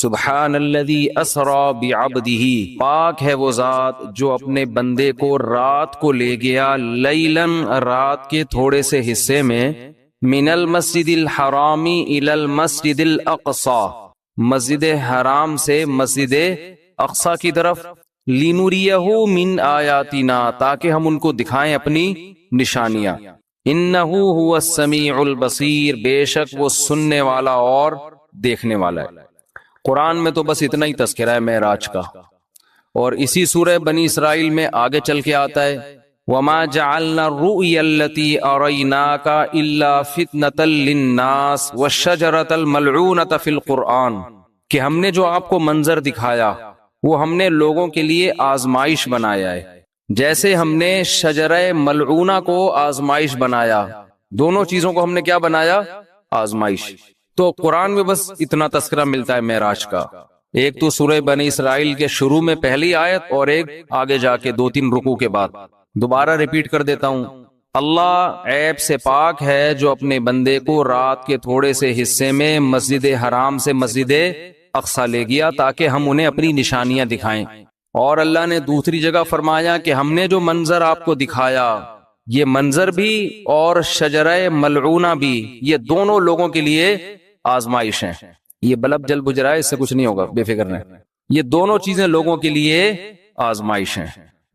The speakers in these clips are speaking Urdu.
سبحان الذی اسری بعبدہ، پاک ہے وہ ذات جو اپنے بندے کو رات کو لے گیا، لیلاً رات کے تھوڑے سے حصے میں، من المسجد الحرام الی المسجد الاقصی، مسجد حرام سے مسجد اقصی کی طرف، لنریہ من آیاتنا، تاکہ ہم ان کو دکھائیں اپنی نشانیاں، انہ هو السمیع البصیر، بے شک وہ سننے والا اور دیکھنے والا ہے۔ قرآن میں تو بس اتنا ہی تذکرہ ہے معراج کا، اور اسی سورہ بنی اسرائیل میں آگے چل کے آتا ہے وَمَا جَعَلْنَا الرُّؤْيَا الَّتِي أَرَيْنَاكَ إِلَّا فِتْنَةً لِلنَّاسِ وَالشَّجَرَةَ الْمَلْعُونَةَ فِي الْقُرْآنِ، کہ ہم نے جو آپ کو منظر دکھایا وہ ہم نے لوگوں کے لیے آزمائش بنایا ہے، جیسے ہم نے شجرہ ملعونہ کو آزمائش بنایا، دونوں چیزوں کو ہم نے کیا بنایا؟ آزمائش۔ تو قرآن میں بس اتنا تذکرہ ملتا ہے معراج کا، ایک تو سورہ بنی اسرائیل کے شروع میں پہلی آیت، اور ایک آگے جا کے 2-3 رکوع کے بعد۔ دوبارہ ریپیٹ کر دیتا ہوں، اللہ عیب سے پاک ہے جو اپنے بندے کو رات کے تھوڑے سے حصے میں مسجد حرام سے مسجد اقصی لے گیا تاکہ ہم انہیں اپنی نشانیاں دکھائیں، اور اللہ نے دوسری جگہ فرمایا کہ ہم نے جو منظر آپ کو دکھایا، یہ منظر بھی اور شجرہ ملعونہ بھی، یہ دونوں لوگوں کے لیے آزمائش ہیں۔ یہ بلب جل بجھ رہا ہے، اس سے کچھ نہیں ہوگا، بے فکر رہیں، یہ دونوں چیزیں لوگوں کے لیے آزمائش ہیں۔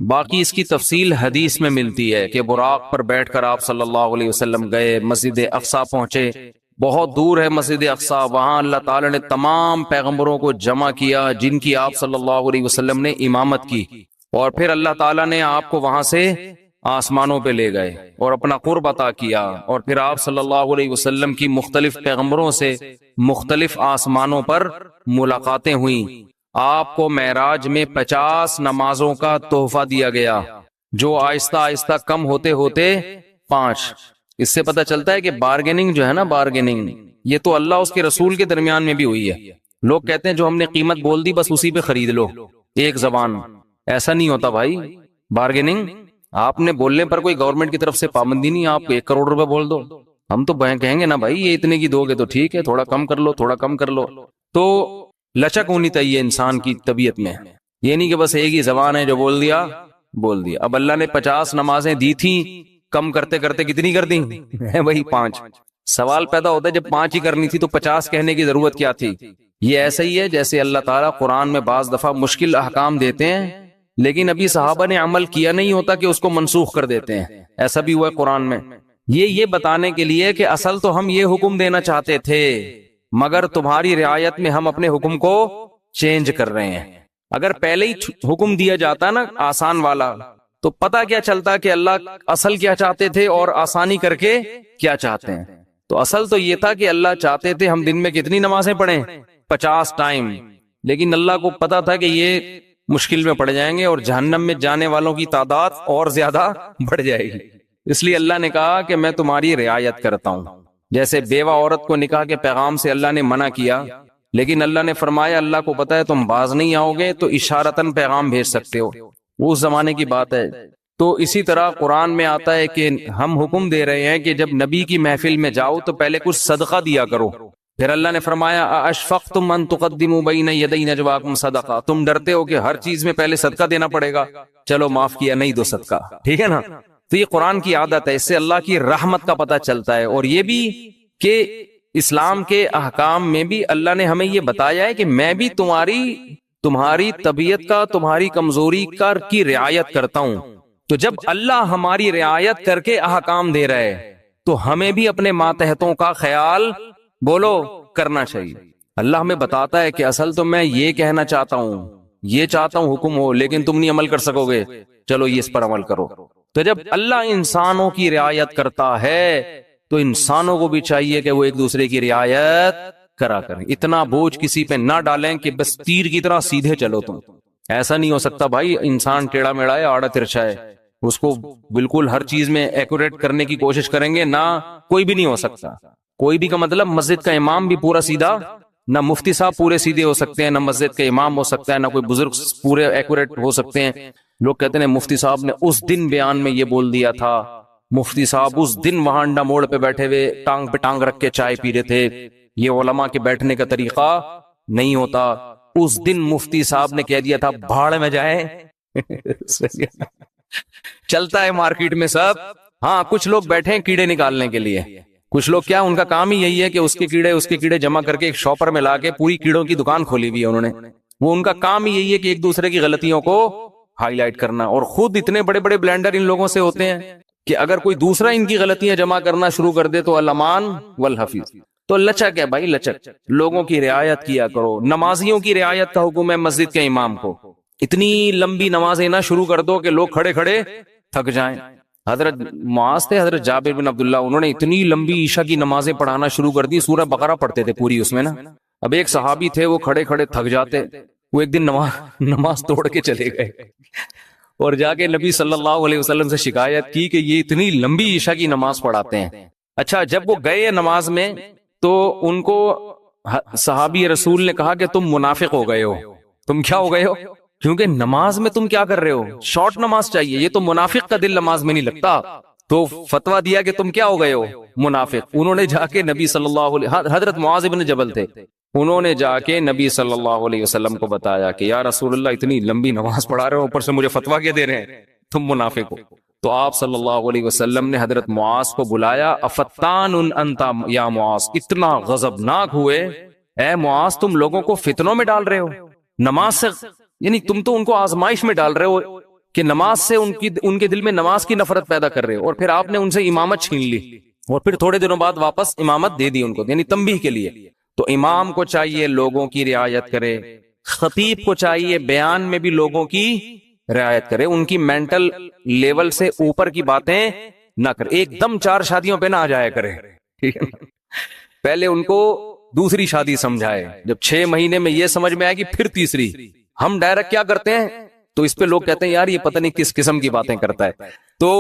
باقی اس کی تفصیل حدیث میں ملتی ہے کہ براق پر بیٹھ کر آپ صلی اللہ علیہ وسلم گئے، مسجد اقصی پہنچے، بہت دور ہے مسجد اقصی، وہاں اللہ تعالی نے تمام پیغمبروں کو جمع کیا جن کی آپ صلی اللہ علیہ وسلم نے امامت کی، اور پھر اللہ تعالی نے آپ کو وہاں سے آسمانوں پہ لے گئے اور اپنا قرب عطا کیا، اور پھر آپ صلی اللہ علیہ وسلم کی مختلف پیغمبروں سے مختلف آسمانوں پر ملاقاتیں ہوئیں۔ آپ کو معراج میں 50 نمازوں کا تحفہ دیا گیا، جو آہستہ آہستہ کم ہوتے ہوتے 5۔ اس سے پتہ چلتا ہے کہ بارگیننگ جو ہے نا، بارگیننگ یہ تو اللہ اس کے رسول کے درمیان میں بھی ہوئی ہے۔ لوگ کہتے ہیں جو ہم نے قیمت بول دی بس اسی پہ خرید لو، ایک زبان، ایسا نہیں ہوتا بھائی۔ بارگیننگ آپ نے بولنے پر کوئی گورنمنٹ کی طرف سے پابندی نہیں، آپ 1 کروڑ روپے بول دو، ہم تو کہیں گے نا بھائی یہ اتنے کی دو گے تو ٹھیک ہے، تھوڑا کم کر لو، تھوڑا کم کر لو۔ تو لچک ہونی چاہیے انسان کی طبیعت میں، یہ نہیں کہ بس ایک ہی زبان ہے جو بول دیا بول دیا۔ اب اللہ نے 50 نمازیں دی تھیں، کم کرتے کرتے کتنی کر دیں؟ وہی 5۔ سوال پیدا ہوتا ہے جب 5 ہی کرنی تھی تو 50 کہنے کی ضرورت کیا تھی؟ یہ ایسا ہی ہے جیسے اللہ تعالیٰ قرآن میں بعض دفعہ مشکل احکام دیتے ہیں لیکن ابھی صحابہ نے عمل کیا نہیں ہوتا کہ اس کو منسوخ کر دیتے ہیں، ایسا بھی ہوا ہے قرآن میں۔ یہ بتانے کے لیے کہ اصل تو ہم یہ حکم دینا چاہتے تھے مگر تمہاری رعایت میں ہم اپنے حکم کو چینج کر رہے ہیں۔ اگر پہلے ہی حکم دیا جاتا نا آسان والا تو پتہ کیا چلتا کہ اللہ اصل کیا چاہتے تھے اور آسانی کر کے کیا چاہتے ہیں۔ تو اصل تو یہ تھا کہ اللہ چاہتے تھے ہم دن میں کتنی نمازیں پڑھیں؟ 50 ٹائم، لیکن اللہ کو پتا تھا کہ یہ مشکل میں پڑ جائیں گے اور جہنم میں جانے والوں کی تعداد اور زیادہ بڑھ جائے گی، اس لیے اللہ نے کہا کہ میں تمہاری رعایت کرتا ہوں۔ جیسے بیوہ عورت کو نکاح کے پیغام سے اللہ نے منع کیا لیکن اللہ نے فرمایا اللہ کو پتا ہے تم باز نہیں آؤ گے تو اشارتاً پیغام بھیج سکتے ہو، وہ اس زمانے کی بات ہے۔ تو اسی طرح قرآن میں آتا ہے کہ ہم حکم دے رہے ہیں کہ جب نبی کی محفل میں جاؤ تو پہلے کچھ صدقہ دیا کرو۔ پھر اللہ نے فرمایا اشفقتم ان تقدموا بین یدی نجواکم صدقہ، تم ڈرتے ہو کہ ہر چیز میں پہلے صدقہ دینا پڑے گا، چلو معاف کیا، نہیں دو صدقہ، ٹھیک ہے نا۔ تو یہ قرآن کی عادت ہے، اس سے اللہ کی رحمت کا پتہ چلتا ہے، اور یہ بھی کہ اسلام کے احکام میں بھی اللہ نے ہمیں یہ بتایا ہے کہ میں بھی تمہاری طبیعت کا، تمہاری کمزوری کی رعایت کرتا ہوں۔ تو جب اللہ ہماری رعایت کر کے احکام دے رہا ہے تو ہمیں بھی اپنے ماتحتوں کا خیال بولو کرنا چاہیے۔ اللہ ہمیں بتاتا ہے کہ اصل تو میں یہ کہنا چاہتا ہوں، یہ چاہتا ہوں حکم ہو، لیکن تم نہیں عمل کر سکو گے، چلو یہ اس پر عمل کرو۔ تو جب اللہ انسانوں کی رعایت کرتا ہے تو انسانوں کو بھی چاہیے کہ وہ ایک دوسرے کی رعایت کرا کریں، اتنا بوجھ کسی پہ نہ ڈالیں کہ بس تیر کی طرح سیدھے چلو تم۔ ایسا نہیں ہو سکتا بھائی، انسان ٹیڑھا میڑھا ہے، آڑا ترچھا ہے، اس کو بالکل ہر چیز میں ایکوریٹ کرنے کی کوشش کریں گے نہ، کوئی بھی نہیں ہو سکتا۔ کوئی بھی کا مطلب مسجد کا امام بھی پورا سیدھا، نہ مفتی صاحب پورے سیدھے ہو سکتے ہیں، نہ مسجد کا امام ہو سکتا ہے، نہ کوئی بزرگ پورے ایکوریٹ ہو سکتے ہیں۔ لوگ کہتے ہیں مفتی صاحب نے اس دن بیان میں یہ بول دیا تھا، مفتی صاحب اس دن وہاں انڈا موڑ پہ بیٹھے ہوئے ٹانگ پہ ٹانگ رکھ کے چائے پی رہے تھے۔ یہ علماء کے بیٹھنے کا طریقہ نہیں ہوتا. اس دن مفتی صاحب نے کہہ دیا تھا بھاڑ میں جائے. چلتا ہے مارکیٹ میں سب. ہاں کچھ لوگ بیٹھے ہیں کیڑے نکالنے کے لیے. کچھ لوگ کیا ان کا کام ہی یہی ہے کہ اس کے کیڑے جمع کر کے ایک شاپر میں لا کے پوری کیڑوں کی دکان کھولی ہوئی ہے انہوں نے. وہ ان کا کام ہی یہی ہے کہ ایک دوسرے کی غلطیوں کو ہائی لائٹ کرنا. اور خود اتنے بڑے بڑے بلینڈر ان لوگوں سے ہوتے ہیں کہ اگر کوئی دوسرا ان کی غلطیاں جمع کرنا شروع کر دے تو الامان والحفیظ. تو لچک ہے بھائی, لچک. لوگوں کی رعایت کیا کرو. نمازیوں کی رعایت کا حکم ہے مسجد کے امام کو. اتنی لمبی نمازیں نہ شروع کر دو کہ لوگ کھڑے کھڑے تھک جائیں. حضرت معاذ تھے, حضرت جابر بن عبداللہ, انہوں نے اتنی لمبی عشاء کی نمازیں پڑھانا شروع کر دی, سورہ بقرہ پڑھتے تھے پوری اس میں نا. اب ایک صحابی تھے وہ کھڑے کھڑے تھک جاتے, وہ ایک دن نماز توڑ کے چلے گئے اور جا کے نبی صلی اللہ علیہ وسلم سے شکایت کی کہ یہ اتنی لمبی عشاء کی نماز پڑھاتے ہیں. اچھا جب وہ گئے نماز میں تو ان کو صحابی رسول نے کہا کہ تم منافق ہو گئے ہو. تم کیا ہو گئے ہو؟ کیونکہ نماز میں تم کیا کر رہے ہو؟ شارٹ نماز چاہیے. یہ تو منافق کا دل نماز میں نہیں لگتا. تو فتویٰ دیا کہ تم کیا ہو گئے ہو؟ منافق. انہوں نے جا کے نبی صلی اللہ علیہ, حضرت معاذ بن جبل تھے, انہوں نے جا کے نبی صلی اللہ علیہ وسلم کو بتایا کہ یا رسول اللہ اتنی لمبی نماز پڑھا رہے ہو, اوپر سے مجھے فتویٰ کیا دے رہے ہیں, تم منافق ہو. تو آپ صلی اللہ علیہ وسلم نے حضرت معاذ کو بلایا. افتان انت یا معاذ, اتنا غضبناک ہوئے, اے معاذ تم لوگوں کو فتنوں میں ڈال رہے ہو. نماز سے یعنی تم تو ان کو آزمائش میں ڈال رہے ہو کہ نماز سے ان کے دل میں نماز کی نفرت پیدا کر رہے ہو, اور پھر آپ نے ان سے امامت چھین لی اور پھر تھوڑے دنوں بعد واپس امامت دے دی ان کو, یعنی تنبیہ کے لیے. تو امام کو چاہیے لوگوں کی رعایت کرے, خطیب کو چاہیے بیان میں بھی لوگوں کی رعایت کرے, ان کی مینٹل لیول سے اوپر کی باتیں نہ کرے. ایک دم 4 شادیوں پہ نہ آ جایا کرے, ٹھیک ہے. پہلے ان کو دوسری شادی سمجھائے, جب 6 مہینے میں یہ سمجھ میں آئے گی پھر تیسری. ہم ڈائریکٹ کیا کرتے ہیں تو اس پہ لوگ کہتے ہیں یار یہ پتہ نہیں کس قسم کی باتیں کرتا ہے. تو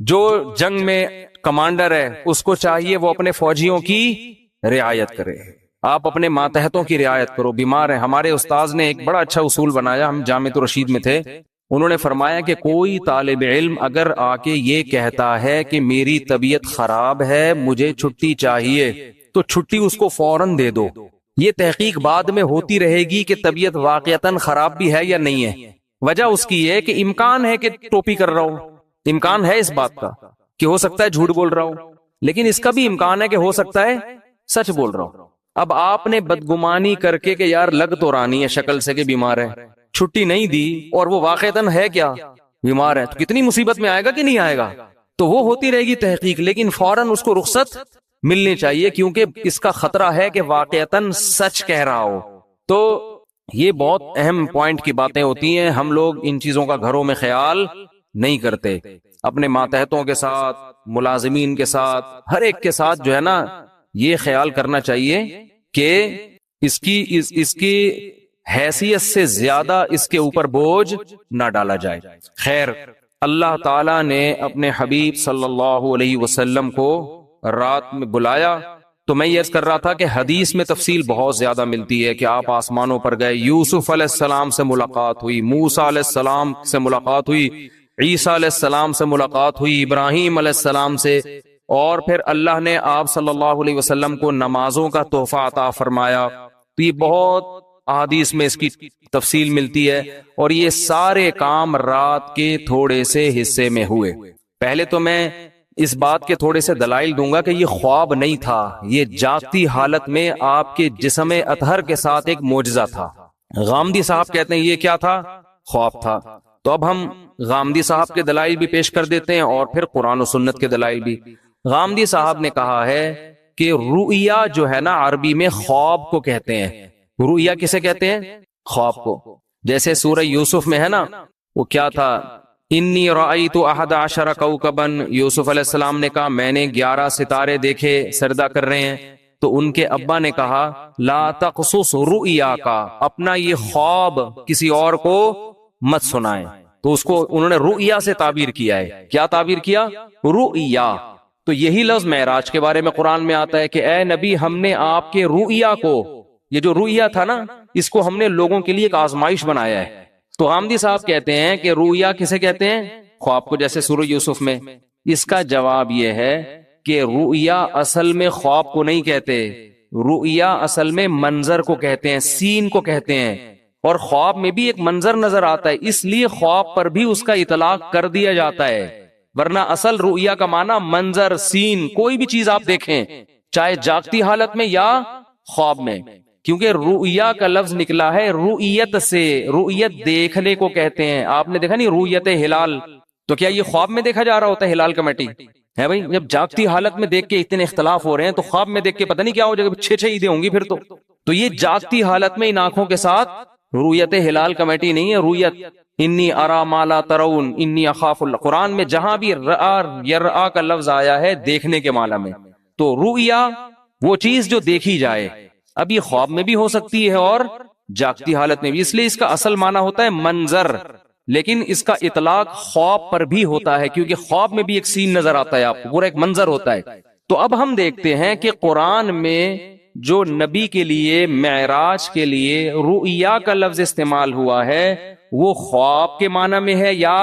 جو جنگ میں کمانڈر ہے اس کو چاہیے وہ اپنے فوجیوں کی رعایت کرے. آپ اپنے ماتحتوں کی رعایت کرو. بیمار ہیں, ہمارے استاذ نے ایک بڑا اچھا اصول بنایا, ہم جامعۃ الرشید میں تھے, انہوں نے فرمایا کہ کوئی طالب علم اگر آ کے یہ کہتا ہے کہ میری طبیعت خراب ہے مجھے چھٹی چاہیے, تو چھٹی اس کو فوراً دے دو. یہ تحقیق بعد میں ہوتی رہے گی کہ طبیعت واقعتاً خراب بھی ہے یا نہیں ہے. وجہ اس کی ہے کہ امکان ہے کہ ٹوپی کر رہا ہوں, امکان ہے اس بات کا کہ ہو سکتا ہے جھوٹ بول رہا ہوں, لیکن اس کا بھی امکان ہے کہ ہو سکتا ہے سچ بول رہا ہوں. اب آپ نے بدگمانی کر کے کہ یار لگ تو رانی ہے شکل سے کہ بیمار ہے, چھٹی نہیں دی اور وہ واقعتاً ہے کیا بیمار ہے, تو کتنی مصیبت میں آئے گا کہ نہیں آئے گا. تو وہ ہوتی رہے گی تحقیق, لیکن فوراً اس کو رخصت ملنی چاہیے کیونکہ اس کا خطرہ ہے کہ واقعتاً سچ کہہ رہا ہو. تو یہ بہت اہم پوائنٹ کی باتیں ہوتی ہیں, ہم لوگ ان چیزوں کا گھروں میں خیال نہیں کرتے. اپنے ماتحتوں کے ساتھ, ملازمین کے ساتھ, ہر ایک کے ساتھ جو ہے نا یہ خیال کرنا چاہیے کہ اس کی حیثیت سے زیادہ اس کے اوپر بوجھ نہ ڈالا جائے. خیر, اللہ تعالیٰ نے اپنے حبیب صلی اللہ علیہ وسلم کو رات میں بلایا. تو میں یہ عرض کر رہا تھا کہ حدیث میں تفصیل بہت زیادہ ملتی ہے کہ آپ آسمانوں پر گئے, یوسف علیہ السلام سے ملاقات ہوئی, موسیٰ علیہ السلام سے ملاقات ہوئی, عیسیٰ علیہ السلام سے ملاقات ہوئی, ابراہیم علیہ السلام سے, اور پھر اللہ نے آپ صلی اللہ علیہ وسلم کو نمازوں کا تحفہ عطا فرمایا. تو یہ بہت احادیث میں اس کی تفصیل ملتی ہے, اور یہ سارے کام رات کے تھوڑے سے حصے میں ہوئے. پہلے تو میں اس بات کے تھوڑے سے دلائل دوں گا کہ یہ خواب نہیں تھا, یہ جاگتی حالت میں آپ کے جسم اطہر کے ساتھ ایک معجزہ تھا. غامدی صاحب کہتے ہیں یہ کیا تھا؟ خواب تھا. تو اب ہم غامدی صاحب کے دلائل بھی پیش کر دیتے ہیں اور پھر قرآن و سنت کے دلائل بھی. غامدی صاحب نے کہا ہے کہ رؤیا جو ہے نا عربی میں خواب کو کہتے ہیں. رؤیا کسے کہتے ہیں؟ خواب کو. جیسے سورہ یوسف میں ہے نا, وہ کیا تھا, انی رأیت 11 کوکبا, یوسف علیہ السلام نے کہا میں نے 11 ستارے دیکھے سجدہ کر رہے ہیں. تو ان کے ابا نے کہا لا تقصص رؤیا کا, اپنا یہ خواب کسی اور کو مت سنائیں. تو اس کو انہوں نے رؤیا سے تعبیر کیا ہے. کیا تعبیر کیا؟ رؤیا. تو یہی لفظ معراج کے بارے میں قرآن میں آتا ہے کہ اے نبی ہم نے آپ کے رؤیا کو, یہ جو رؤیا تھا نا اس کو ہم نے لوگوں کے لیے ایک آزمائش بنایا ہے. تو غامدی صاحب کہتے ہیں کہ رؤیا کسے کہتے ہیں؟ خواب کو, جیسے سورہ یوسف میں. اس کا جواب یہ ہے کہ رؤیا اصل میں خواب کو نہیں کہتے, رؤیا اصل میں منظر کو کہتے ہیں، سین کو کہتے ہیں، اور خواب میں بھی ایک منظر نظر آتا ہے، اس لیے خواب پر بھی اس کا اطلاق کر دیا جاتا ہے، ورنہ اصل رؤیا کا معنی منظر، سین، کوئی بھی چیز آپ دیکھیں چاہے جاگتی حالت میں یا خواب میں، کیونکہ رؤیا کا لفظ نکلا ہے رؤیت سے، رؤیت دیکھنے کو کہتے ہیں۔ آپ نے دیکھا نہیں رؤیت ہلال، تو کیا یہ خواب میں دیکھا جا رہا ہوتا ہے ہلال کمیٹی ہے بھائی؟ جب جاگتی حالت میں دیکھ کے اتنے اختلاف ہو رہے ہیں تو خواب میں دیکھ کے پتہ نہیں کیا ہو جائے گا، 6 عیدیں ہوں گی پھر تو یہ جاگتی حالت میں ان آنکھوں کے ساتھ رؤیت ہلال کمیٹی نہیں ہے، رؤیت انی ارا ما لا ترون انی اخاف اللہ۔ قرآن میں جہاں بھی رآ یرآ کا لفظ آیا ہے دیکھنے کے معنی میں، تو رؤیا وہ چیز جو دیکھی جائے، اب یہ خواب میں بھی ہو سکتی ہے اور جاگتی حالت میں بھی، اس لیے اس کا اصل معنی ہوتا ہے منظر، لیکن اس کا اطلاق خواب پر بھی ہوتا ہے، کیونکہ خواب میں بھی ایک سین نظر آتا ہے آپ کو، پورا ایک منظر ہوتا ہے۔ تو اب ہم دیکھتے ہیں کہ قرآن میں جو نبی کے لیے معراج کے لیے رؤیا کا لفظ استعمال ہوا ہے وہ خواب کے معنی میں ہے یا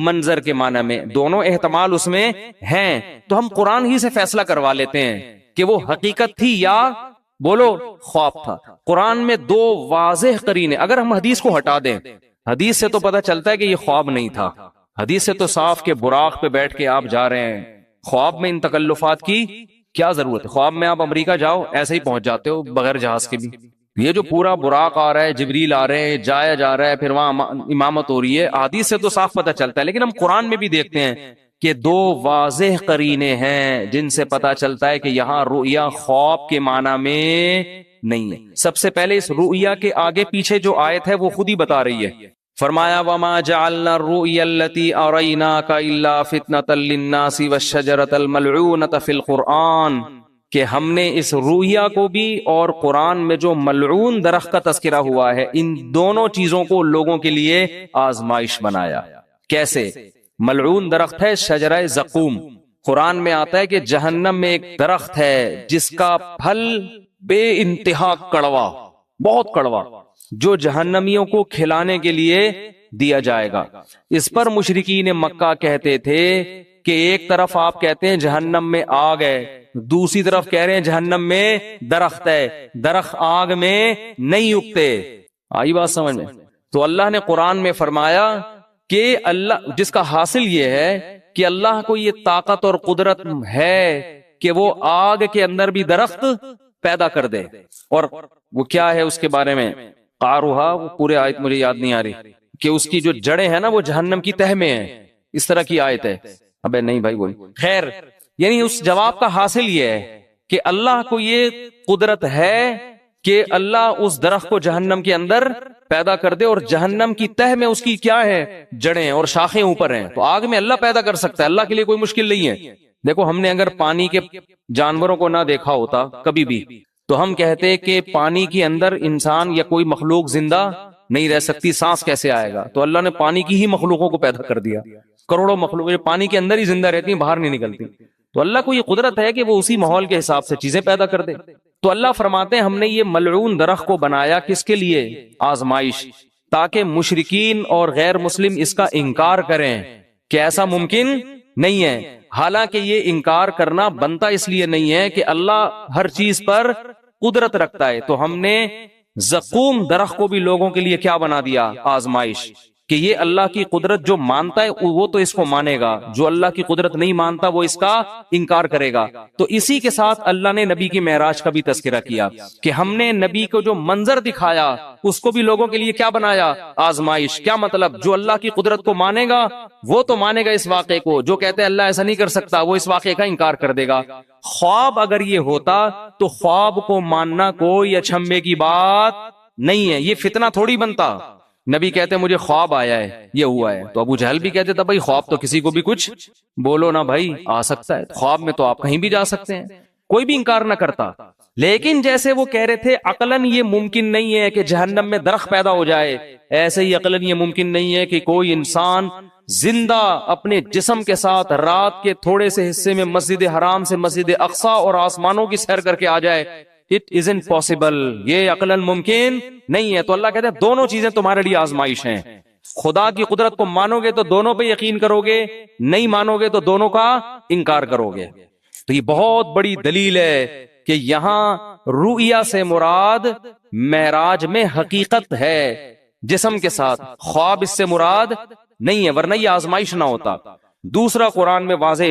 منظر کے معنی میں، دونوں احتمال اس میں ہیں، تو ہم قرآن ہی سے فیصلہ کروا لیتے ہیں کہ وہ حقیقت تھی یا بولو خواب تھا۔ قرآن میں 2 واضح قرینے، اگر ہم حدیث کو ہٹا دیں، حدیث سے تو پتہ چلتا ہے کہ یہ خواب نہیں تھا، حدیث سے تو صاف کہ براق پہ بیٹھ کے آپ جا رہے ہیں، خواب میں ان تکلفات کی کیا ضرورت ہے؟ خواب میں آپ امریکہ جاؤ ایسے ہی پہنچ جاتے ہو بغیر جہاز کے بھی۔ یہ جو پورا براق آ رہا ہے، جبریل آ رہے ہیں، جایا جا رہا ہے، پھر وہاں امامت ہو رہی ہے، حدیث سے تو صاف پتہ چلتا ہے، لیکن ہم قرآن میں بھی دیکھتے ہیں کہ 2 واضح قرینے ہیں جن سے پتہ چلتا ہے کہ یہاں رؤیا خواب کے معنی میں نہیں ہے۔ سب سے پہلے اس رؤیا کے آگے پیچھے جو آیت ہے وہ خود ہی بتا رہی ہے، فرمایا وَمَا جَعَلْنَا الرُّؤْيَا الَّتِي أَرَيْنَاكَ إِلَّا فِتْنَةً لِلنَّاسِ وَالشَّجَرَةَ الْمَلْعُونَةَ فِي الْقُرْآنِ، کہ ہم نے اس رؤیا کو بھی اور قرآن میں جو ملعون درخت کا تذکرہ ہوا ہے ان دونوں چیزوں کو لوگوں کے لیے آزمائش بنایا۔ کیسے؟ ملعون درخت ہے شجرہ زقوم، قرآن میں آتا ہے کہ جہنم میں ایک درخت ہے جس کا پھل بے انتہا کڑوا، بہت کڑوا، جو جہنمیوں کو کھلانے کے لیے دیا جائے گا۔ اس پر مشرکین مکہ کہتے تھے کہ ایک طرف آپ کہتے ہیں جہنم میں آگ ہے، دوسری طرف کہہ رہے ہیں جہنم میں درخت ہے، درخت آگ میں نہیں اگتے۔ آئی بات سمجھ میں؟ تو اللہ نے قرآن میں فرمایا کہ اللہ، جس کا حاصل یہ ہے کہ اللہ کو یہ طاقت اور قدرت ہے کہ وہ آگ کے اندر بھی درخت پیدا کر دے، اور وہ کیا ہے اس کے بارے میں قاروہا، وہ پورے آیت مجھے یاد نہیں آ رہی، کہ اس کی جو جڑیں ہیں نا وہ جہنم کی تہ میں ہیں، اس طرح کی آیت ہے۔ ابے نہیں بھائی وہی خیر، یعنی اس جواب کا حاصل یہ ہے کہ اللہ کو یہ قدرت ہے کہ اللہ اس درخت کو جہنم کے اندر پیدا کر دے، اور جہنم کی تہ میں اس کی کیا ہے؟ جڑیں اور شاخیں اوپر ہیں، تو آگ میں اللہ پیدا کر سکتا ہے، اللہ کے لیے کوئی مشکل نہیں ہے۔ دیکھو ہم نے اگر پانی کے جانوروں کو نہ دیکھا ہوتا کبھی بھی تو ہم کہتے کہ پانی کے اندر انسان یا کوئی مخلوق زندہ نہیں رہ سکتی، سانس کیسے آئے گا؟ تو اللہ نے پانی کی ہی مخلوقوں کو پیدا کر دیا، کروڑوں مخلوق جو پانی کے اندر ہی زندہ رہتی ہیں، باہر نہیں نکلتی، تو اللہ کو یہ قدرت ہے کہ وہ اسی ماحول کے حساب سے چیزیں پیدا کر دے۔ تو اللہ فرماتے ہیں ہم نے یہ ملعون درخت کو بنایا کس کے لیے؟ آزمائش، تاکہ مشرکین اور غیر مسلم اس کا انکار کریں کہ ایسا ممکن نہیں ہے۔ حالانکہ یہ انکار کرنا بنتا اس لیے نہیں ہے کہ اللہ ہر چیز پر قدرت رکھتا ہے، تو ہم نے زقوم درخت کو بھی لوگوں کے لیے کیا بنا دیا؟ آزمائش، کہ یہ اللہ کی قدرت جو مانتا ہے وہ تو اس کو مانے گا، جو اللہ کی قدرت نہیں مانتا وہ اس کا انکار کرے گا۔ تو اسی کے ساتھ اللہ نے نبی کی معراج کا بھی تذکرہ کیا کہ ہم نے نبی کو جو منظر دکھایا اس کو بھی لوگوں کے لیے کیا بنایا؟ آزمائش۔ کیا مطلب؟ جو اللہ کی قدرت کو مانے گا وہ تو مانے گا اس واقعے کو، جو کہتے ہیں اللہ ایسا نہیں کر سکتا وہ اس واقعے کا انکار کر دے گا۔ خواب اگر یہ ہوتا تو خواب کو ماننا کوئی اچھمبے کی بات نہیں ہے، یہ فتنہ تھوڑی بنتا۔ نبی کہتے مجھے خواب آیا ہے، یہ ہوا ہے، تو ابو جہل بھی کہتے تھا بھائی خواب تو کسی کو بھی کچھ بولو نا بھائی آ سکتا ہے، خواب میں تو آپ کہیں بھی جا سکتے ہیں، کوئی بھی انکار نہ کرتا۔ لیکن جیسے وہ کہہ رہے تھے عقلاً یہ ممکن نہیں ہے کہ جہنم میں درخت پیدا ہو جائے، ایسے ہی عقلاً یہ ممکن نہیں ہے کہ کوئی انسان زندہ اپنے جسم کے ساتھ رات کے تھوڑے سے حصے میں مسجد حرام سے مسجد اقصی اور آسمانوں کی سیر کر کے آ جائے۔ It isn't possible، یہ عقلاً ممکن نہیں ہے۔ تو اللہ کہتے ہیں دونوں چیزیں تمہارے لیے آزمائش ہیں، خدا کی قدرت کو مانو گے تو دونوں پہ یقین کرو گے، نہیں مانو گے تو دونوں کا انکار کرو گے۔ تو یہ بہت بڑی دلیل ہے کہ یہاں رؤیا سے مراد معراج میں حقیقت ہے جسم کے ساتھ، خواب اس سے مراد نہیں ہے، ورنہ یہ آزمائش نہ ہوتا۔ دوسرا قرآن میں واضح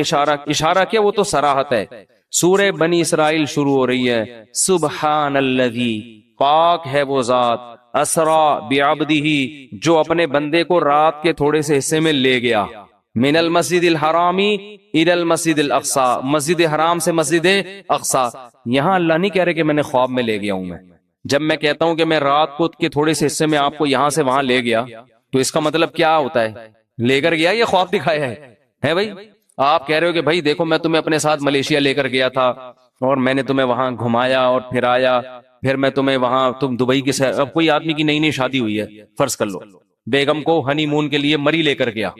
اشارہ کیا، وہ تو صراحت ہے۔ سورہ بنی اسرائیل شروع ہو رہی ہے، سبحان الذی، پاک ہے وہ ذات، اسرا بعبدہ، جو اپنے بندے کو رات کے تھوڑے سے حصے میں لے گیا، من المسجد الحرامی الی المسجد الاقصی، مسجد حرام سے مسجد اقصی۔ یہاں اللہ نہیں کہہ رہے کہ میں نے خواب میں لے گیا ہوں۔ میں جب میں کہتا ہوں کہ میں رات کو کے تھوڑے سے حصے میں آپ کو یہاں سے وہاں لے گیا، تو اس کا مطلب کیا ہوتا ہے؟ لے کر گیا یا خواب دکھایا ہے بھائی؟ آپ کہہ رہے ہو کہ بھائی دیکھو میں تمہیں اپنے ساتھ ملیشیا لے کر گیا تھا اور میں نے تمہیں وہاں گھمایا اور پھرایا، پھر میں تمہیں وہاں، تم دبئی کی سیر، اب کوئی آدمی کی نئی نئی شادی ہوئی ہے فرض کر لو، بیگم کو ہنی مون کے لیے مری لے کر گیا،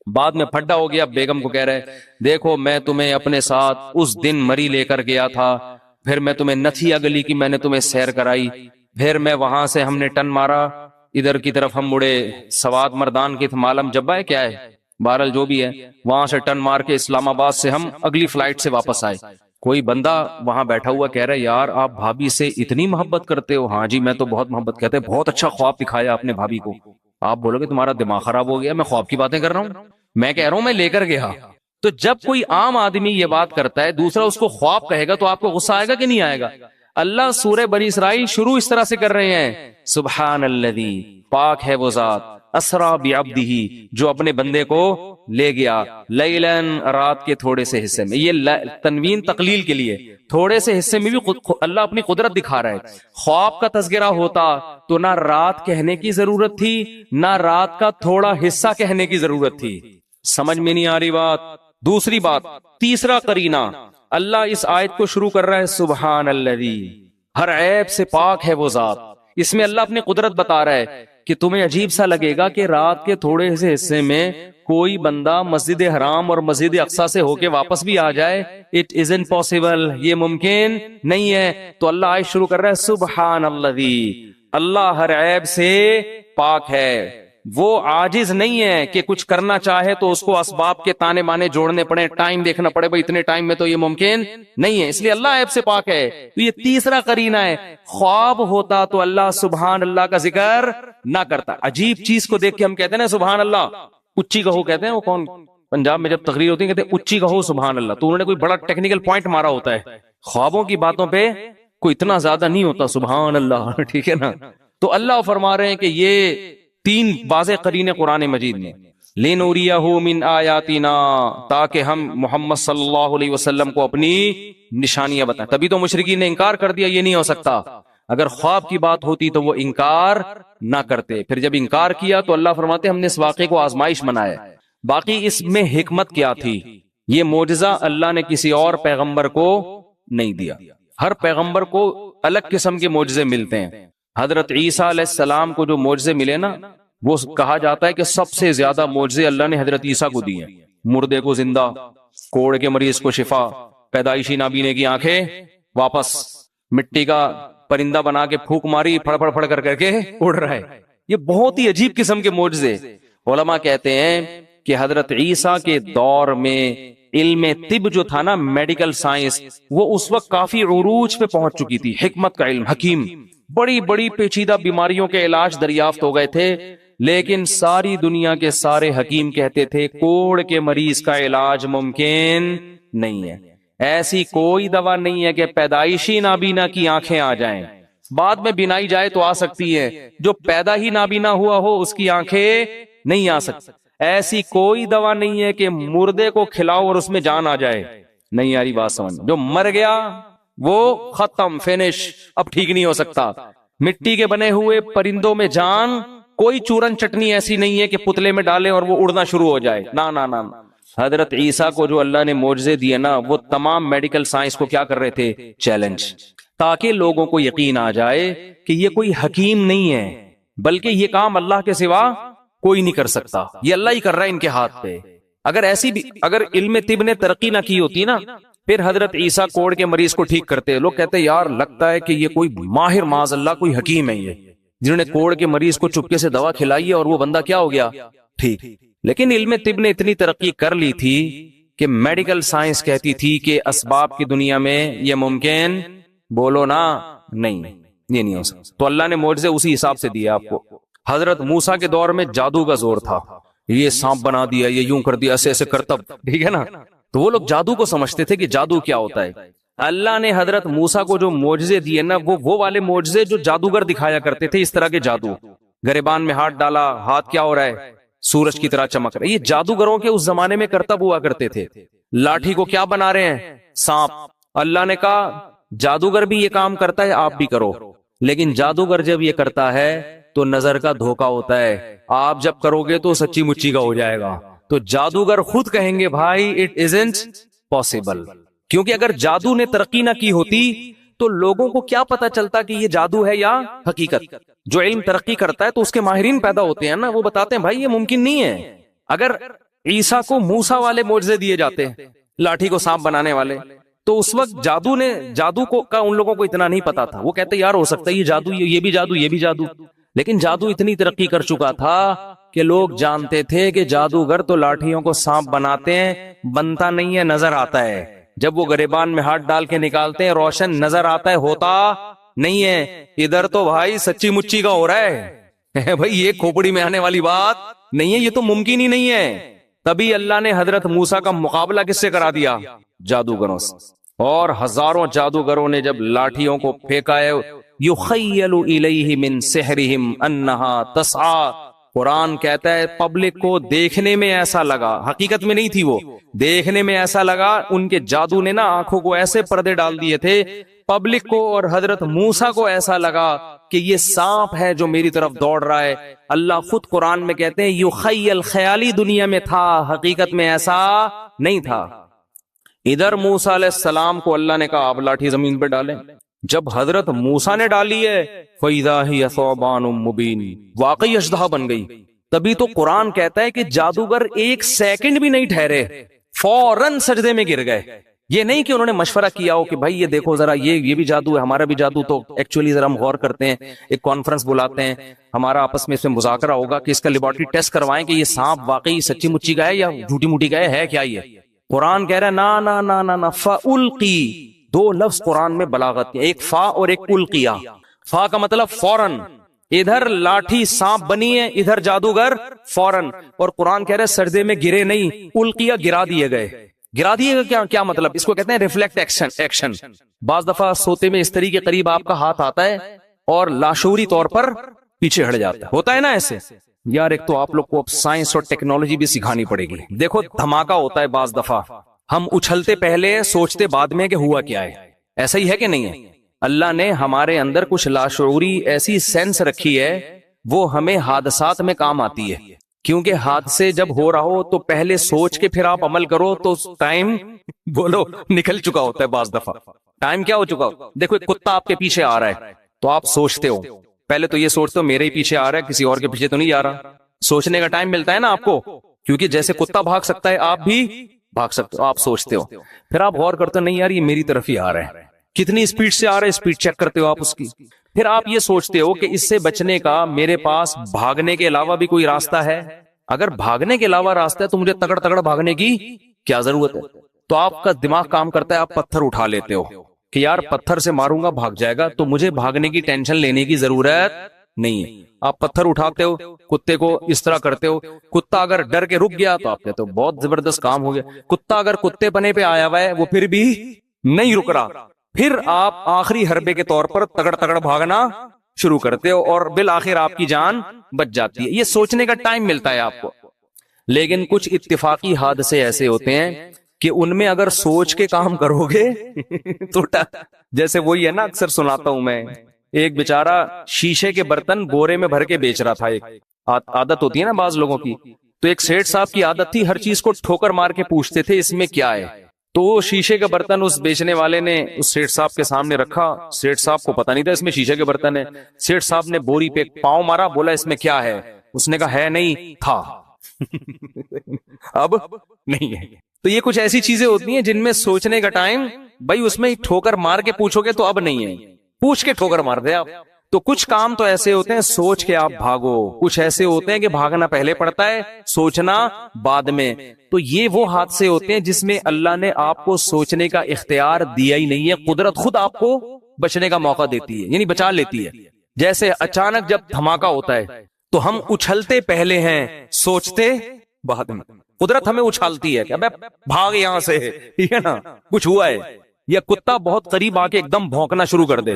بعد میں پھڈا ہو گیا، بیگم کو کہہ رہے دیکھو میں تمہیں اپنے ساتھ اس دن مری لے کر گیا تھا، پھر میں تمہیں نتھیا گلی کی میں نے تمہیں سیر کرائی، پھر میں وہاں سے ہم نے ٹن مارا ادھر کی طرف، ہم مڑے سوات مردان کی معلوم جبا ہے کیا ہے بہرحال جو بھی ہے، وہاں سے ٹن مار کے اسلام آباد سے ہم اگلی فلائٹ سے واپس آئے۔ کوئی بندہ وہاں بیٹھا ہوا کہہ رہا ہے یار آپ بھابھی سے اتنی محبت کرتے ہو؟ ہاں جی میں تو بہت محبت کرتے ہیں، بہت اچھا خواب دکھایا آپ نے بھابھی کو۔ آپ بولو گے تمہارا دماغ خراب ہو گیا، میں خواب کی باتیں کر رہا ہوں، میں کہہ رہا ہوں میں لے کر گیا۔ تو جب کوئی عام آدمی یہ بات کرتا ہے، دوسرا اس کو خواب کہے گا، تو آپ کو غصہ آئے گا کہ نہیں آئے گا؟ اللہ سورہ بنی اسرائیل شروع اس طرح سے کر رہے ہیں، سبحان الذی، پاک ہے وہ ذات، اسرا بعبدہ، جو اپنے بندے کو لے گیا، لیلن، رات کے تھوڑے سے حصے میں۔ یہ تنوین تقلیل کے لیے، تھوڑے سے حصے میں بھی اللہ اپنی قدرت دکھا رہا ہے۔ خواب کا تذکرہ ہوتا تو نہ رات کہنے کی ضرورت تھی، نہ رات کا تھوڑا حصہ کہنے کی ضرورت تھی۔ سمجھ میں نہیں آ رہی بات؟ دوسری بات، تیسرا قرینہ، اللہ اس آیت کو شروع کر رہا ہے سبحان الذی، ہر عیب سے پاک ہے وہ ذات۔ اس میں اللہ اپنی قدرت بتا رہا ہے کہ تمہیں عجیب سا لگے گا کہ رات کے تھوڑے سے حصے میں کوئی بندہ مسجد حرام اور مسجد اقصی سے ہو کے واپس بھی آ جائے، اٹ isn't possible، یہ ممکن نہیں ہے۔ تو اللہ آیت شروع کر رہا ہے سبحان الذی، اللہ ہر عیب سے پاک ہے، وہ عاجز نہیں ہے کہ کچھ کرنا چاہے تو اس کو اسباب کے تانے بانے جوڑنے پڑے، ٹائم دیکھنا پڑے، بھائی اتنے ٹائم میں تو یہ ممکن نہیں ہے، اس لیے اللہ عیب سے پاک ہے۔ تو یہ تیسرا قرینہ ہے۔ خواب ہوتا تو اللہ سبحان اللہ کا ذکر نہ کرتا۔ عجیب چیز کو دیکھ کے ہم کہتے ہیں نا سبحان اللہ، اچھی کہو کہتے ہیں، وہ کون پنجاب میں جب تقریر ہوتی ہے کہتے ہیں اچھی کہو سبحان اللہ، تو انہوں نے کوئی بڑا ٹیکنیکل پوائنٹ مارا ہوتا ہے۔ خوابوں کی باتوں پہ کوئی اتنا زیادہ نہیں ہوتا سبحان اللہ، ٹھیک ہے نا؟ تو اللہ فرما رہے ہیں کہ یہ تین واضح قرینے قرآن مجید میں، لِنُرِيَهُ مِنْ آیَاتِنَا، تاکہ ہم محمد صلی اللہ علیہ وسلم کو اپنی نشانیاں بتائیں۔ تبھی تو مشرکین نے انکار کر دیا، یہ نہیں ہو سکتا۔ اگر خواب کی بات ہوتی تو وہ انکار نہ کرتے، پھر جب انکار کیا تو اللہ فرماتے ہم نے اس واقعے کو آزمائش بنایا۔ باقی اس میں حکمت کیا تھی؟ یہ معجزہ اللہ نے کسی اور پیغمبر کو نہیں دیا۔ ہر پیغمبر کو الگ قسم کے معجزے ملتے ہیں۔ حضرت عیسیٰ علیہ السلام کو جو معجزے ملے نا، وہ کہا جاتا ہے کہ سب سے زیادہ معجزے اللہ نے حضرت عیسیٰ کو دیے۔ مردے کو زندہ، کوڑ کے مریض کو شفا، پیدائشی نابینے کی آنکھیں واپس، مٹی کا پرندہ بنا کے پھونک ماری، پھڑ پھڑ پھڑ کر کے اڑ رہا ہے۔ یہ بہت ہی عجیب قسم کے معجزے۔ علماء کہتے ہیں کہ حضرت عیسیٰ کے دور میں علم طب جو تھا نا، میڈیکل سائنس، وہ اس وقت کافی عروج پہ پہنچ چکی تھی۔ حکمت کا علم، حکیم، بڑی بڑی پیچیدہ بیماریوں کے علاج دریافت ہو گئے تھے، لیکن ساری دنیا کے سارے حکیم کہتے تھے کوڑ کے مریض کا علاج ممکن نہیں ہے۔ ایسی کوئی دوا نہیں ہے کہ پیدائشی نابینا کی آنکھیں آ جائیں، بعد میں بینائی جائے تو آ سکتی ہے، جو پیدا ہی نابینا ہوا ہو اس کی آنکھیں نہیں آ سکتی۔ ایسی کوئی دوا نہیں ہے کہ مردے کو کھلاؤ اور اس میں جان آ جائے، نہیں آ رہی بات سمجھ؟ جو مر گیا وہ ختم، فینش، اب ٹھیک نہیں ہو سکتا۔ مٹی کے بنے ہوئے پرندوں میں جان، کوئی چورن چٹنی ایسی نہیں ہے کہ پتلے میں ڈالیں اور وہ اڑنا شروع ہو جائے، نا نا نا۔ حضرت عیسیٰ کو جو اللہ نے معجزے دیے نا، وہ تمام میڈیکل سائنس کو کیا کر رہے تھے؟ چیلنج، تاکہ لوگوں کو یقین آ جائے کہ یہ کوئی حکیم نہیں ہے، بلکہ یہ کام اللہ کے سوا کوئی نہیں کر سکتا، یہ اللہ ہی کر رہا ہے ان کے ہاتھ پہ۔ اگر ایسی بھی، اگر علم طب نے ترقی نہ کی ہوتی نا، پھر حضرت عیسیٰ کوڑ کے مریض کو ٹھیک کرتے، لوگ کہتے یار لگتا ہے کہ یہ کوئی ماہر، معاذ اللہ کوئی حکیم ہے یہ، جنہوں نے کوڑ کے مریض کو چپکے سے دوا کھلائی ہے اور وہ بندہ کیا ہو گیا؟ ٹھیک۔ لیکن علم طب نے اتنی ترقی کر لی تھی کہ میڈیکل سائنس کہتی تھی کہ اسباب کی دنیا میں یہ ممکن بولو نا نہیں، یہ نہیں ہو سکتا. تو اللہ نے معجزے اسی حساب سے دیے آپ کو. حضرت موسیٰ کے دور میں جادو کا زور تھا، یہ سانپ بنا دیا، یہ یوں کر دیا، ایسے ایسے کرتب، ٹھیک ہے نا. تو وہ لوگ جادو کو سمجھتے تھے کہ جادو کیا ہوتا ہے. اللہ نے حضرت موسیٰ کو جو معجزے دیے نا، وہ والے معجزے جو جادوگر دکھایا کرتے تھے، اس طرح کے جادو. گریبان میں ہاتھ ڈالا، ہاتھ کیا ہو رہا ہے؟ سورج کی طرح چمک رہا ہے. یہ جادوگروں کے اس زمانے میں کرتب ہوا کرتے تھے. لاٹھی کو کیا بنا رہے ہیں؟ سانپ. اللہ نے کہا جادوگر بھی یہ کام کرتا ہے، آپ بھی کرو. لیکن جادوگر جب یہ کرتا ہے تو نظر کا دھوکا ہوتا ہے، آپ جب کرو گے تو سچی مچی کا ہو جائے گا. تو جادوگر خود کہیں گے بھائی اٹ ازنٹ پاسبل. کیونکہ اگر جادو نے ترقی نہ کی ہوتی تو لوگوں کو کیا پتا چلتا کہ یہ جادو ہے یا حقیقت. جو علم ترقی کرتا ہے تو اس کے ماہرین پیدا ہوتے ہیں نا، وہ بتاتے ہیں بھائی یہ ممکن نہیں ہے. اگر عیسیٰ کو موسیٰ والے معجزے دیے جاتے ہیں، لاٹھی کو سانپ بنانے والے، تو اس وقت جادو کو کا ان لوگوں کو اتنا نہیں پتا تھا. وہ کہتے یار ہو سکتا ہے یہ جادو، یہ بھی جادو، یہ بھی جادو. لیکن جادو اتنی ترقی کر چکا تھا کہ لوگ جانتے تھے کہ جادوگر تو لاٹھیوں کو سانپ بناتے ہیں، بنتا نہیں ہے، نظر آتا ہے. جب وہ گریبان میں ہاتھ ڈال کے نکالتے ہیں روشن نظر آتا ہے، ہوتا نہیں ہے. ادھر تو بھائی سچی مچی کا ہو رہا ہے بھائی، یہ کھوپڑی میں آنے والی بات نہیں ہے، یہ تو ممکن ہی نہیں ہے. تبھی اللہ نے حضرت موسیٰ کا مقابلہ کس سے کرا دیا؟ جادوگروں سے. اور ہزاروں جادوگروں نے جب لاٹھیوں کو پھینکا ہے، یخیل الیہ من سحرہم انہا تسعی. قرآن کہتا ہے پبلک کو دیکھنے میں ایسا لگا، حقیقت میں نہیں تھی، وہ دیکھنے میں ایسا لگا. ان کے جادو نے نا آنکھوں کو ایسے پردے ڈال دیے تھے، پبلک کو اور حضرت موسیٰ کو ایسا لگا کہ یہ سانپ ہے جو میری طرف دوڑ رہا ہے. اللہ خود قرآن میں کہتے ہیں یخیل، خیالی دنیا میں تھا، حقیقت میں ایسا نہیں تھا. ادھر موسیٰ علیہ السلام کو اللہ نے کہا آپ لاٹھی زمین پہ ڈالیں. جب حضرت موسیٰ نے ڈالی ہے فَإِذَا هِيَ ثُعْبَانٌ مُبِينٌ، واقعی اژدہا بن گئی. تبھی تو قرآن کہتا ہے کہ جادوگر ایک سیکنڈ بھی نہیں ٹھہرے، فوراً سجدے میں گر گئے. یہ نہیں کہ انہوں نے مشورہ کیا ہو کہ بھائی یہ دیکھو ذرا یہ بھی جادو ہے، ہمارا بھی جادو. تو ایکچولی ذرا ہم غور کرتے ہیں، ایک کانفرنس بلاتے ہیں، ہمارا آپس میں اس میں مذاکرہ ہوگا کہ اس کا لیبارٹری ٹیسٹ کروائیں کہ یہ سانپ واقعی سچی مچی کا ہے یا جھوٹی موٹی کا ہے کیا یہ. قرآن کہہ رہا ہے نا نا نا نا نا. فَأُلْقِي، دو لفظ قرآن میں بلاغت ہے، ایک فا اور ایک القیا. فا کا مطلب فوراً، ادھر لاٹھی سانپ بنی ہے، ادھر جادوگر فوراً. اور قرآن کہہ رہا ہے سجدے میں گرے نہیں، القیا گرا دیے گئے. گرا دیے گئے کیا مطلب؟ اس کو کہتے ہیں ریفلیکٹ ایکشن. بعض دفعہ سوتے میں استری کے قریب آپ کا ہاتھ آتا ہے اور لاشعوری طور پر پیچھے ہٹ جاتا ہے، ہوتا ہے نا ایسے. یار ایک تو آپ لوگ کو اب سائنس اور ٹیکنالوجی بھی سکھانی پڑے گی. دیکھو دھماکہ ہوتا ہے بعض دفعہ، ہم اچھلتے پہلے سوچتے بعد میں کہ ہوا کیا ہے. ایسا ہی ہے کہ نہیں ہے؟ اللہ نے ہمارے اندر کچھ لاشعوری ایسی سینس رکھی ہے، وہ ہمیں حادثات میں کام آتی ہے. کیونکہ حادثے جب ہو رہا ہو تو پہلے سوچ کے پھر آپ عمل کرو تو ٹائم بولو نکل چکا ہوتا ہے. بعض دفعہ ٹائم کیا ہو چکا ہو. دیکھو ایک کتا آپ کے پیچھے آ رہا ہے تو آپ سوچتے ہو، پہلے تو یہ سوچتے ہو میرے ہی پیچھے آ رہا ہے، کسی اور کے پیچھے تو نہیں آ رہا. سوچنے کا ٹائم ملتا ہے نا آپ کو، کیونکہ جیسے کتا بھاگ سکتا ہے آپ بھی بھاگ سکتے ہو. آپ سوچتے ہو، پھر آپ غور کرتے ہو نہیں یار یہ میری طرف ہی آ رہا ہے، کتنی اسپیڈ سے آ رہا ہے، اسپیڈ چیک کرتے ہو آپ اس کی. پھر آپ یہ سوچتے ہو کہ اس سے بچنے کا میرے پاس بھاگنے کے علاوہ بھی کوئی راستہ ہے. اگر بھاگنے کے علاوہ راستہ ہے تو مجھے تگڑ بھاگنے کی کیا ضرورت ہے. تو آپ کا دماغ کام کرتا ہے، آپ پتھر اٹھا لیتے ہو کہ یار پتھر سے ماروں گا بھاگ جائے گا تو مجھے بھاگنے کی ٹینشن لینے کی ضرورت نہیں ہے. آپ پتھر اٹھاتے ہو، کتے کو اس طرح کرتے ہو. کتا اگر ڈر کے رک گیا تو آپ کہتے ہو بہت زبردست کام ہو گیا. کتا اگر کتے پنے پہ آیا ہوا ہے وہ پھر بھی نہیں رک رہا، پھر آپ آخری حربے کے طور پر تگڑ بھاگنا شروع کرتے ہو اور بالآخر آپ کی جان بچ جاتی ہے. یہ سوچنے کا ٹائم ملتا ہے آپ کو. لیکن کچھ اتفاقی حادثے ایسے ہوتے ہیں کہ ان میں اگر سوچ کے کام کرو گے تو جیسے وہی ہے نا، اکثر سناتا ہوں میں، ایک بیچارہ شیشے کے برتن بورے میں بھر کے بیچ رہا تھا. ایک عادت ہوتی ہے نا بعض لوگوں کی، تو ایک سیٹھ صاحب کی عادت تھی ہر چیز کو ٹھوکر مار کے پوچھتے تھے اس میں کیا ہے. تو وہ شیشے کا برتن اس بیچنے والے نے اس سیٹھ صاحب کے سامنے رکھا. سیٹھ صاحب کو پتا نہیں تھا اس میں شیشے کے برتن ہے. سیٹھ صاحب نے بوری پہ پاؤں مارا، بولا اس میں کیا ہے. اس نے کہا ہے نہیں تھا اب نہیں ہے. تو یہ کچھ ایسی چیزیں ہوتی ہیں جن میں سوچنے کا ٹائم، بھائی اس میں ٹھوکر مار کے پوچھو گے تو اب نہیں ہے، پوچھ کے ٹھوکر مار دے آپ. تو کچھ کام تو ایسے ہوتے ہیں سوچ کے آپ بھاگو، کچھ ایسے ہوتے ہیں کہ بھاگنا پہلے پڑتا ہے، سوچنا بعد میں. تو یہ وہ حادثے ہوتے ہیں جس میں اللہ نے آپ کو سوچنے کا اختیار دیا ہی نہیں ہے، قدرت خود آپ کو بچنے کا موقع دیتی ہے، یعنی بچا لیتی ہے. جیسے اچانک جب دھماکہ ہوتا ہے تو ہم اچھلتے پہلے ہیں، سوچتے بعد میں. قدرت ہمیں اچھالتی ہے کہ ابے بھاگ یہاں سے، ٹھیک ہے نا، کچھ ہوا ہے. یا کتا بہت قریب آ کے ایک دم بھونکنا شروع کر دے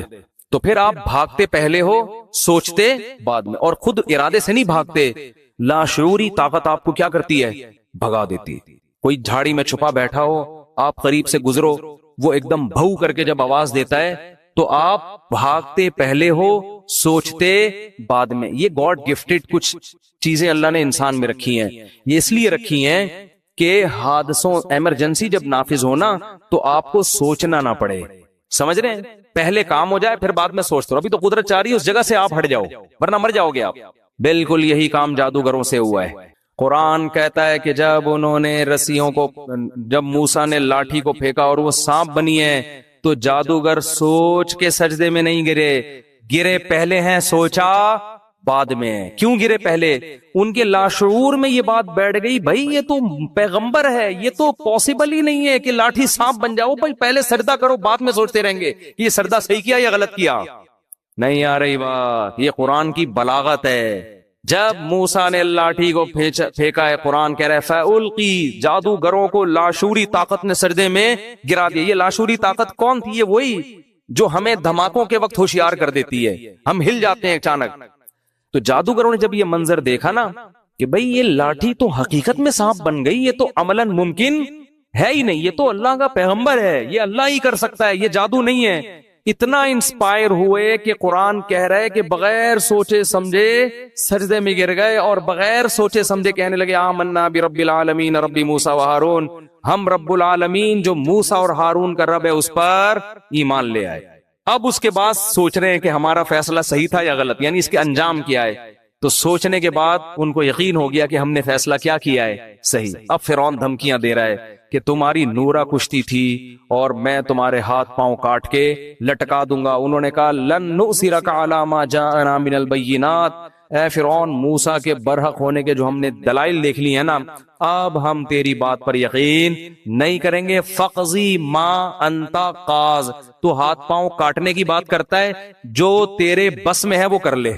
تو پھر آپ بھاگتے پہلے ہو، سوچتے بعد میں. اور خود ارادے سے نہیں بھاگتے، لاشعوری طاقت آپ کو کیا کرتی ہے؟ بھگا دیتی. کوئی جھاڑی میں چھپا بیٹھا ہو، آپ قریب سے گزرو، وہ ایک دم بھو کر کے جب آواز دیتا ہے تو آپ بھاگتے پہلے ہو، سوچتے بعد میں. یہ گاڈ گفٹڈ کچھ چیزیں اللہ نے انسان میں رکھی ہیں. یہ اس لیے رکھی ہیں کہ حادثوں، ایمرجنسی جب نافذ ہونا تو آپ کو سوچنا نہ پڑے. سمجھ رہے ہیں؟ پہلے کام ہو جائے پھر بعد میں سوچتے رہو. ابھی تو قدرت چاہ رہی ہے اس جگہ سے آپ ہٹ جاؤ ورنہ مر جاؤ گے آپ. بالکل یہی کام جادوگروں سے ہوا ہے. قرآن کہتا ہے کہ جب انہوں نے رسیوں کو، جب موسیٰ نے لاٹھی کو پھینکا اور وہ سانپ بنی ہے تو جادوگر سوچ کے سجدے میں نہیں گرے پہلے ہیں، سوچا بعد میں. کیوں گرے پہلے؟ ان کے لاشعور میں یہ بات بیٹھ گئی، بھائی یہ تو پیغمبر ہے، یہ تو پاسبل ہی نہیں ہے کہ لاٹھی سانپ بن جاؤ. بھائی پہلے سجدہ کرو، بعد میں سوچتے رہیں گے کہ یہ سجدہ صحیح کیا یا غلط کیا. نہیں آ رہی بات. یہ قرآن کی بلاغت ہے. جب موسیٰ نے لاٹھی کو پھینکا ہے، قرآن کہہ رہا ہے فَأُلْقِي، جادوگروں کو لاشعوری طاقت نے سجدے میں گرا دیا. یہ لاشعوری طاقت کون تھی؟ یہ وہی جو ہمیں دھماکوں کے وقت ہوشیار کر دیتی ہے، ہم ہل جاتے ہیں اچانک. تو جادوگروں نے جب یہ منظر دیکھا نا کہ بھئی یہ لاٹھی تو حقیقت میں سانپ بن گئی، یہ تو عملاً ممکن ہے ہی نہیں، یہ تو اللہ کا پیغمبر ہے، یہ اللہ ہی کر سکتا ہے، یہ جادو نہیں ہے. اتنا انسپائر ہوئے کہ قرآن کہہ رہے کہ بغیر سوچے سمجھے سجدے میں گر گئے اور بغیر سوچے سمجھے کہنے لگے آمنا برب العالمین رب موسیٰ و ہارون. ہم رب العالمین جو موسیٰ اور ہارون کا رب ہے اس پر ایمان لے آئے. اب اس کے بعد سوچ رہے ہیں کہ ہمارا فیصلہ صحیح تھا یا غلط، یعنی اس کے انجام کیا ہے. تو سوچنے کے بعد ان کو یقین ہو گیا کہ ہم نے فیصلہ کیا کیا ہے صحیح. اب فرعون دھمکیاں دے رہا ہے کہ تمہاری نورا کشتی تھی اور میں تمہارے ہاتھ پاؤں کاٹ کے لٹکا دوں گا. انہوں نے کہا لن نؤثرک علی ما جاءنا من البینات، اے فرعون موسیٰ کے برحق ہونے کے جو ہم نے دلائل دیکھ لی ہیں نا، اب ہم تیری بات پر یقین نہیں کریں گے. فقضی ما انت قاض، تو ہاتھ پاؤں کاٹنے کی بات کرتا ہے، جو تیرے بس میں ہے وہ کر لے.